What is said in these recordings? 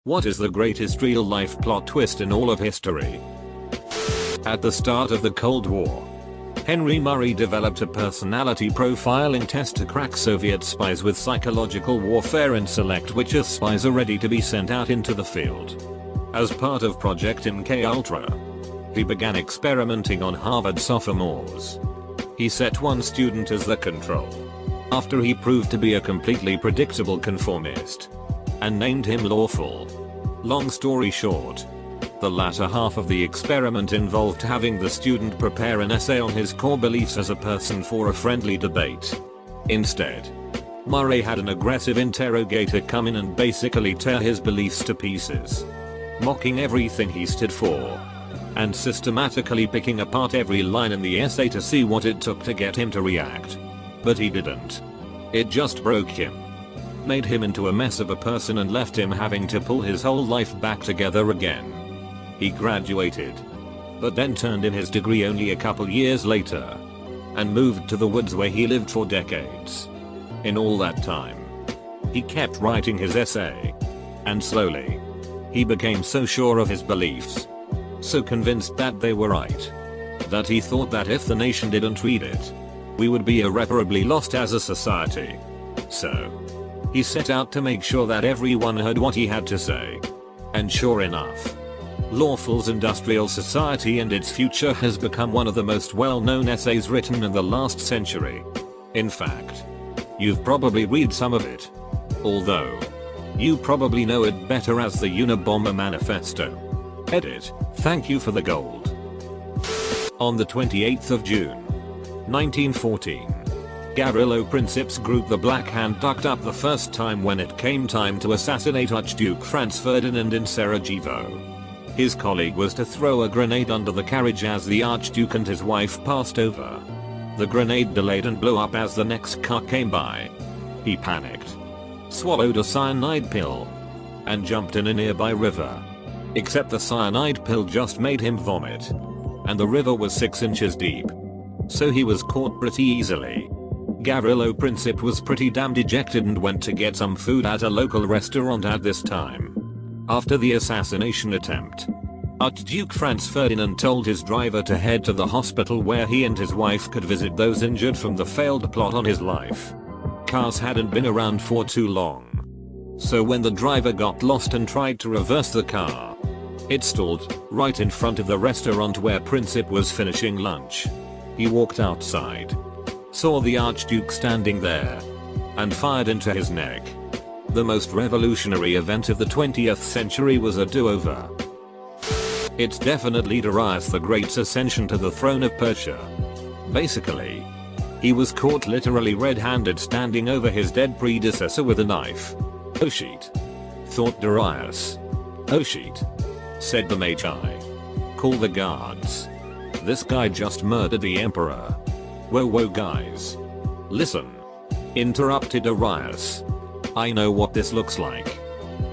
What is the greatest real-life plot twist in all of history? At the start of the Cold War, Henry Murray developed a personality profiling test to crack Soviet spies with psychological warfare and select which spies are ready to be sent out into the field. As part of Project MK-Ultra, he began experimenting on Harvard sophomores. He set one student as the control, after he proved to be a completely predictable conformist, and named him Lawful. Long story short, the latter half of the experiment involved having the student prepare an essay on his core beliefs as a person for a friendly debate. Instead, Murray had an aggressive interrogator come in and basically tear his beliefs to pieces, mocking everything he stood for, and systematically picking apart every line in the essay to see what it took to get him to react. But he didn't. It just broke him, made him into a mess of a person, and left him having to pull his whole life back together again. He graduated, but then turned in his degree only a couple years later, and moved to the woods where he lived for decades. In all that time, he kept writing his essay, and slowly, he became so sure of his beliefs, so convinced that they were right, that he thought that if the nation didn't read it, we would be irreparably lost as a society. So, he set out to make sure that everyone heard what he had to say. And sure enough, Lawful's Industrial Society and Its Future has become one of the most well-known essays written in the last century. In fact, you've probably read some of it, although you probably know it better as the Unabomber Manifesto. Edit, thank you for the gold. On the 28th of June, 1914, Gavrilo Princip's group the Black Hand ducked up the first time when it came time to assassinate Archduke Franz Ferdinand in Sarajevo. His colleague was to throw a grenade under the carriage as the Archduke and his wife passed over. The grenade delayed and blew up as the next car came by. He panicked, swallowed a cyanide pill, and jumped in a nearby river. Except the cyanide pill just made him vomit, and the river was 6 inches deep, so he was caught pretty easily. Gavrilo Princip was pretty damn dejected and went to get some food at a local restaurant at this time. After the assassination attempt, Archduke Franz Ferdinand told his driver to head to the hospital where he and his wife could visit those injured from the failed plot on his life. Cars hadn't been around for too long, so when the driver got lost and tried to reverse the car, it stalled right in front of the restaurant where Princip was finishing lunch. He walked outside, saw the Archduke standing there, and fired into his neck. The most revolutionary event of the 20th century was a do-over. It's definitely Darius the Great's ascension to the throne of Persia. Basically, he was caught literally red-handed standing over his dead predecessor with a knife. Oh shit, thought Darius. Oh shit, said the Magi. Call the guards. This guy just murdered the emperor. Whoa guys. Listen, interrupted Darius. I know what this looks like,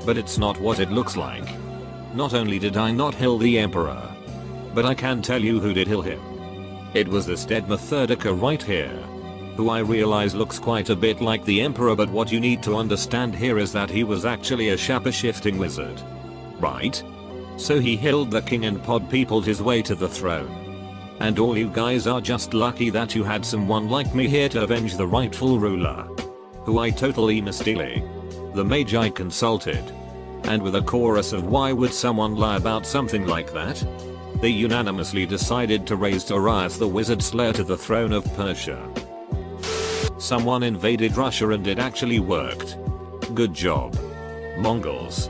but it's not what it looks like. Not only did I not kill the emperor, but I can tell you who did kill him. It was this dead Methodica right here, who I realize looks quite a bit like the emperor, but what you need to understand here is that he was actually a shape-shifting wizard. Right? So he killed the king and pod peopled his way to the throne. And all you guys are just lucky that you had someone like me here to avenge the rightful ruler, who I totally misdealing. The Magi consulted, and with a chorus of why would someone lie about something like that, they unanimously decided to raise Darius the Wizard Slayer to the throne of Persia. Someone invaded Russia and it actually worked. Good job, Mongols.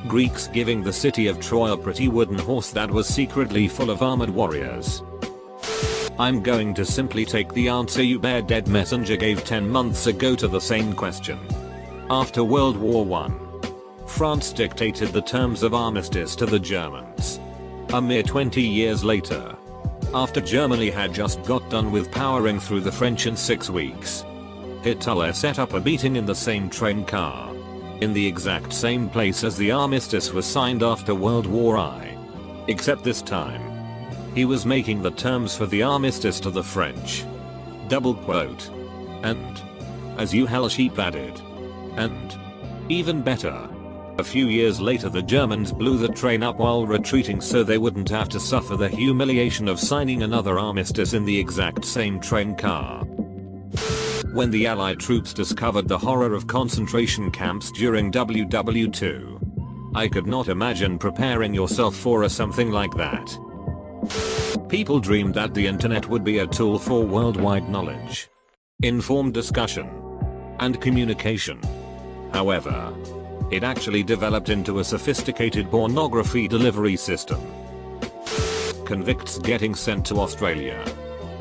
Greeks giving the city of Troy a pretty wooden horse that was secretly full of armored warriors. I'm going to simply take the answer you bear dead messenger gave 10 months ago to the same question. After World War I, France dictated the terms of armistice to the Germans. A mere 20 years later, after Germany had just got done with powering through the French in 6 weeks, Hitler set up a meeting in the same train car, in the exact same place as the armistice was signed after World War I. Except this time, he was making the terms for the armistice to the French. Double quote. And, as you hell sheep added, and, even better, A few years later the Germans blew the train up while retreating so they wouldn't have to suffer the humiliation of signing another armistice in the exact same train car. When the Allied troops discovered the horror of concentration camps during WW2, I could not imagine preparing yourself for something like that. People dreamed that the internet would be a tool for worldwide knowledge, informed discussion, and communication. However, it actually developed into a sophisticated pornography delivery system. Convicts getting sent to Australia,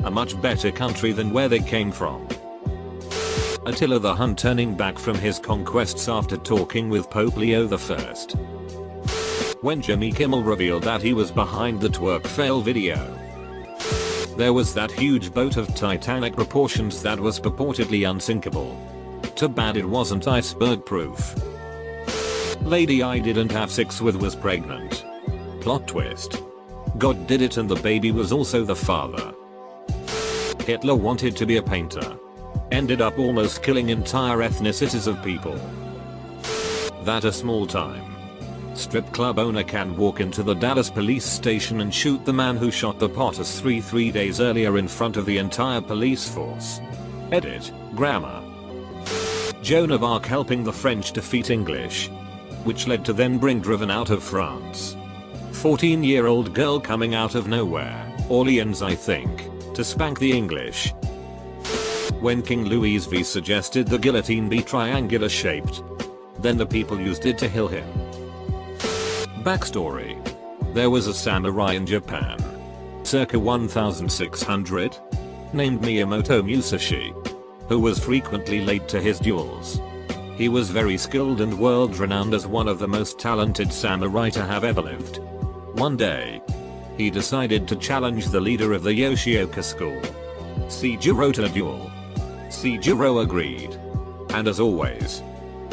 a much better country than where they came from. Attila the Hun turning back from his conquests after talking with Pope Leo I. When Jimmy Kimmel revealed that he was behind the twerk fail video. There was that huge boat of Titanic proportions that was purportedly unsinkable. Too bad it wasn't iceberg proof. Lady I didn't have sex with was pregnant. Plot twist. God did it and the baby was also the father. Hitler wanted to be a painter. Ended up almost killing entire ethnicities of people. That a small time strip club owner can walk into the Dallas police station and shoot the man who shot the Potters 3 days earlier in front of the entire police force. Edit. Grammar. Joan of Arc helping the French defeat English, which led to them being driven out of France. 14-year-old girl coming out of nowhere, Orleans I think, to spank the English. When King Louis V suggested the guillotine be triangular shaped, then the people used it to kill him. Backstory. There was a samurai in Japan, circa 1600, named Miyamoto Musashi, who was frequently late to his duels. He was very skilled and world-renowned as one of the most talented samurai to have ever lived. One day, he decided to challenge the leader of the Yoshioka school, Seijiro, to a duel. Seijiro agreed. And as always,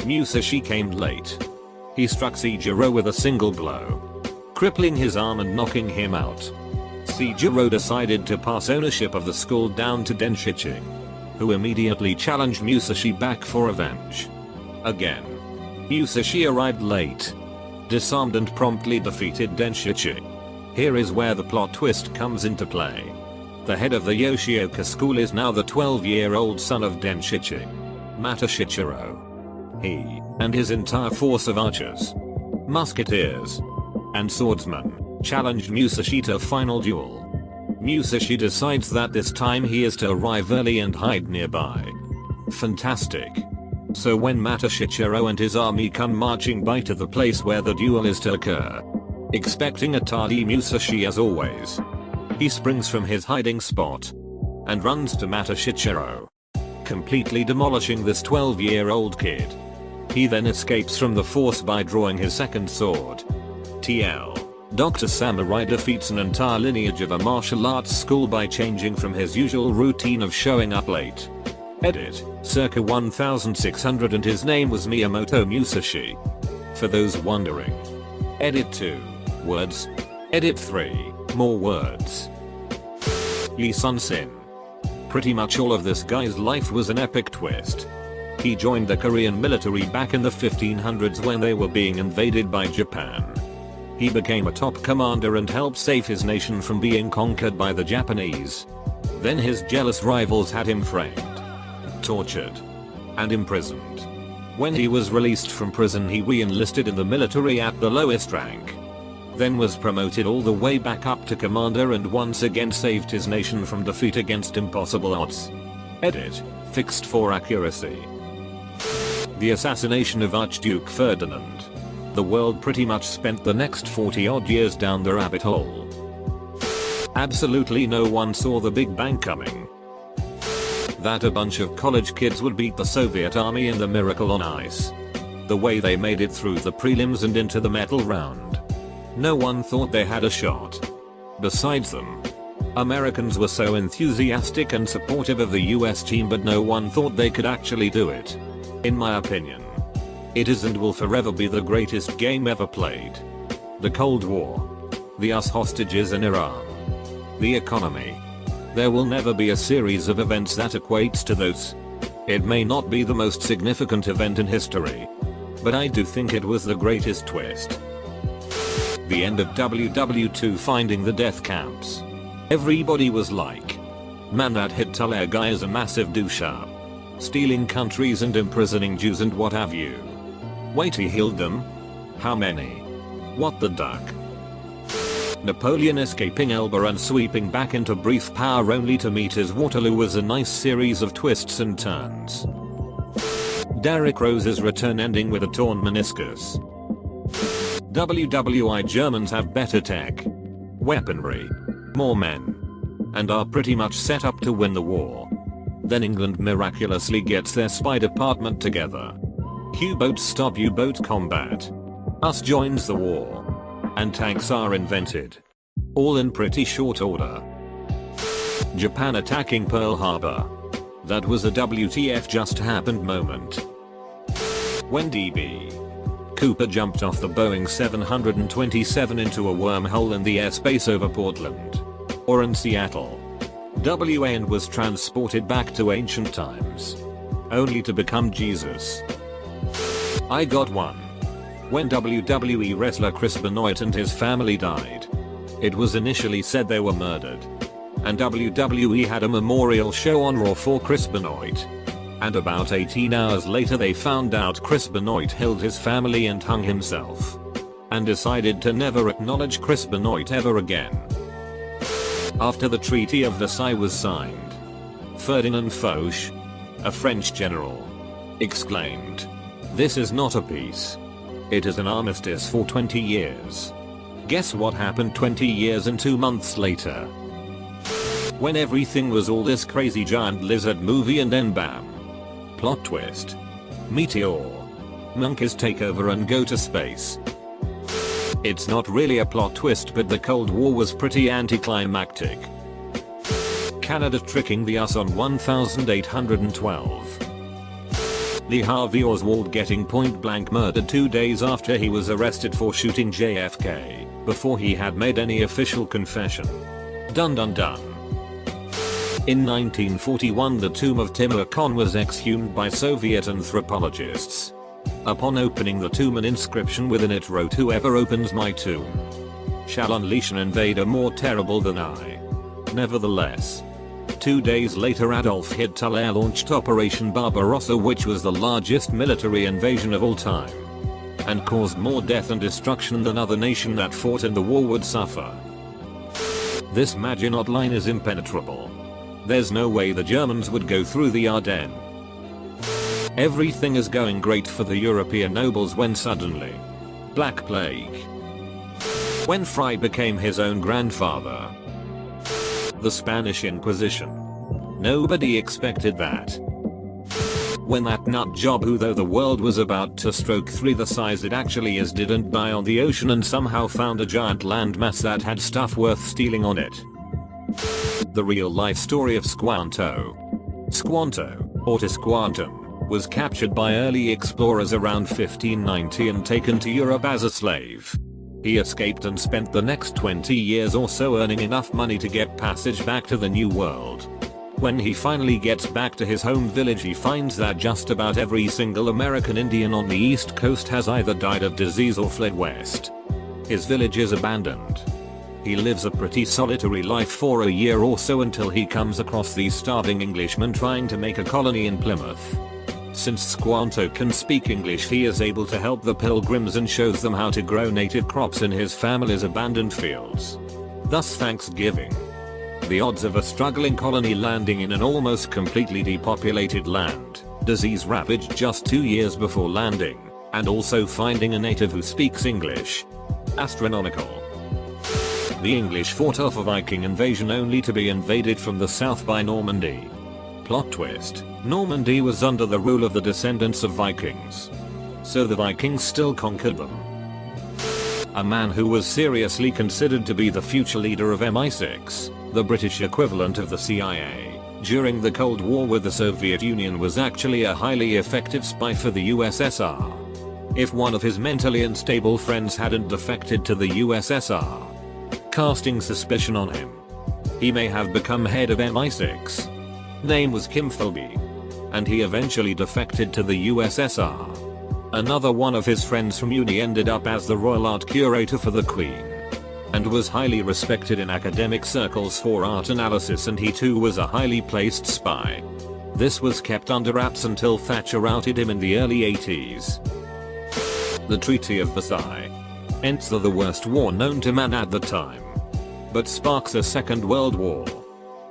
Musashi came late. He struck Seijiro with a single blow, crippling his arm and knocking him out. Seijiro decided to pass ownership of the school down to Denshichi, who immediately challenged Musashi back for revenge. Again, Musashi arrived late, disarmed and promptly defeated Denshichi. Here is where the plot twist comes into play. The head of the Yoshioka school is now the 12-year-old son of Denshichi, Matoshichiro. He and his entire force of archers, musketeers, and swordsmen challenged Musashi to a final duel. Musashi decides that this time he is to arrive early and hide nearby. Fantastic. So when Matoshichiro and his army come marching by to the place where the duel is to occur, expecting a tardy Musashi as always, he springs from his hiding spot and runs to Matoshichiro, completely demolishing this 12-year-old kid. He then escapes from the force by drawing his second sword. TL. Dr. Samurai defeats an entire lineage of a martial arts school by changing from his usual routine of showing up late. Edit. Circa 1600 and his name was Miyamoto Musashi. For those wondering. Edit 2. Words. Edit 3. More words. Lee Sun-sin. Pretty much all of this guy's life was an epic twist. He joined the Korean military back in the 1500s when they were being invaded by Japan. He became a top commander and helped save his nation from being conquered by the Japanese. Then his jealous rivals had him framed, tortured, and imprisoned. When he was released from prison he re-enlisted in the military at the lowest rank. Then was promoted all the way back up to commander and once again saved his nation from defeat against impossible odds. Edit. Fixed for accuracy. The assassination of Archduke Ferdinand. The world pretty much spent the next 40 odd years down the rabbit hole. Absolutely no one saw the Big Bang coming. That a bunch of college kids would beat the Soviet army in the Miracle on Ice. The way they made it through the prelims and into the medal round. No one thought they had a shot. Besides them, Americans were so enthusiastic and supportive of the US team, but no one thought they could actually do it. In my opinion, it is and will forever be the greatest game ever played. The Cold War. The US hostages in Iran. The economy. There will never be a series of events that equates to those. It may not be the most significant event in history, but I do think it was the greatest twist. The end of WW2 finding the death camps. Everybody was like, man, that Hitler guy is a massive douche. Stealing countries and imprisoning Jews and what have you. Wait, he healed them? How many? What the duck? Napoleon escaping Elba and sweeping back into brief power only to meet his Waterloo was a nice series of twists and turns. Derrick Rose's return ending with a torn meniscus. WWI Germans have better tech, weaponry, more men, and are pretty much set up to win the war. Then England miraculously gets their spy department together. U-boats stop U-boat combat. US joins the war. And tanks are invented. All in pretty short order. Japan attacking Pearl Harbor. That was a WTF just happened moment. When DB Cooper jumped off the Boeing 727 into a wormhole in the airspace over Portland. Or in Seattle. WA and was transported back to ancient times. Only to become Jesus. I got one. When WWE wrestler Chris Benoit and his family died. It was initially said they were murdered. And WWE had a memorial show on Raw for Chris Benoit. And about 18 hours later they found out Chris Benoit killed his family and hung himself. And decided to never acknowledge Chris Benoit ever again. After the Treaty of Versailles was signed, Ferdinand Foch, a French general, exclaimed, "This is not a peace. It is an armistice for 20 years. Guess what happened 20 years and 2 months later? When everything was all this crazy giant lizard movie and then bam. Plot twist. Meteor. Monkeys take over and go to space. It's not really a plot twist, but the Cold War was pretty anticlimactic. Canada tricking the US on 1812. Lee Harvey Oswald getting point blank murdered 2 days after he was arrested for shooting JFK, before he had made any official confession. Dun dun dun. In 1941 the tomb of Timur Khan was exhumed by Soviet anthropologists. Upon opening the tomb an inscription within it wrote, "Whoever opens my tomb shall unleash an invader more terrible than I." Nevertheless, 2 days later Adolf Hitler launched Operation Barbarossa, which was the largest military invasion of all time. And caused more death and destruction than other nation that fought in the war would suffer. This Maginot Line is impenetrable. There's no way the Germans would go through the Ardennes. Everything is going great for the European nobles when suddenly, Black Plague. When Fry became his own grandfather. The Spanish Inquisition. Nobody expected that. When that nut job who, though the world was about to stroke 3 the size it actually is, didn't die on the ocean and somehow found a giant landmass that had stuff worth stealing on it. The real life story of Squanto. Squanto, or Tisquantum, was captured by early explorers around 1590 and taken to Europe as a slave. He escaped and spent the next 20 years or so earning enough money to get passage back to the New World. When he finally gets back to his home village he finds that just about every single American Indian on the East Coast has either died of disease or fled west. His village is abandoned. He lives a pretty solitary life for a year or so until he comes across these starving Englishmen trying to make a colony in Plymouth. Since Squanto can speak English he is able to help the pilgrims and shows them how to grow native crops in his family's abandoned fields. Thus Thanksgiving. The odds of a struggling colony landing in an almost completely depopulated land, disease ravaged just 2 years before landing, and also finding a native who speaks English. Astronomical. The English fought off a Viking invasion only to be invaded from the south by Normandy. Plot twist. Normandy was under the rule of the descendants of Vikings. So the Vikings still conquered them. A man who was seriously considered to be the future leader of MI6, the British equivalent of the CIA, during the Cold War with the Soviet Union, was actually a highly effective spy for the USSR. If one of his mentally unstable friends hadn't defected to the USSR, casting suspicion on him, he may have become head of MI6. Name was Kim Philby. And he eventually defected to the USSR. Another one of his friends from uni ended up as the royal art curator for the Queen, and was highly respected in academic circles for art analysis, and he too was a highly placed spy. This was kept under wraps until Thatcher outed him in the early 80s. The Treaty of Versailles ends the worst war known to man at the time, but sparks a Second World War.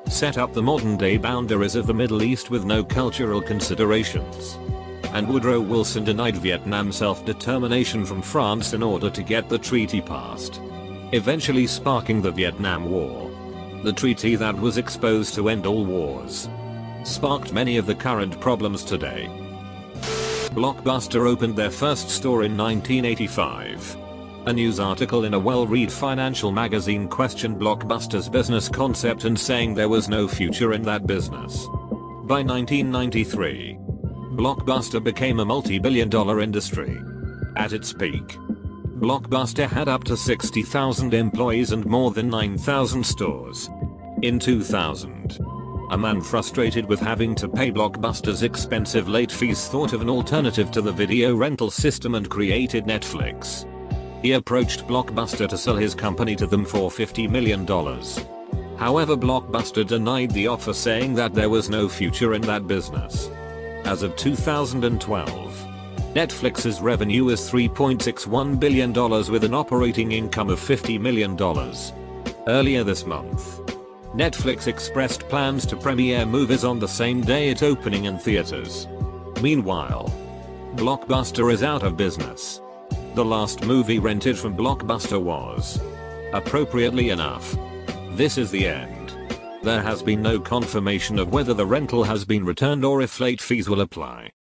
Set up the modern-day boundaries of the Middle East with no cultural considerations. And Woodrow Wilson denied Vietnam self-determination from France in order to get the treaty passed, eventually sparking the Vietnam War. The treaty that was exposed to end all wars sparked many of the current problems today. Blockbuster opened their first store in 1985. A news article in a well-read financial magazine questioned Blockbuster's business concept and saying there was no future in that business. By 1993, Blockbuster became a multi-billion-dollar industry. At its peak, Blockbuster had up to 60,000 employees and more than 9,000 stores. In 2000, a man frustrated with having to pay Blockbuster's expensive late fees thought of an alternative to the video rental system and created Netflix. He approached Blockbuster to sell his company to them for $50 million. However, Blockbuster denied the offer, saying that there was no future in that business. As of 2012, Netflix's revenue is $3.61 billion with an operating income of $50 million. Earlier this month, Netflix expressed plans to premiere movies on the same day it opening in theaters. Meanwhile, Blockbuster is out of business. The last movie rented from Blockbuster was, appropriately enough, This Is the End. There has been no confirmation of whether the rental has been returned or if late fees will apply.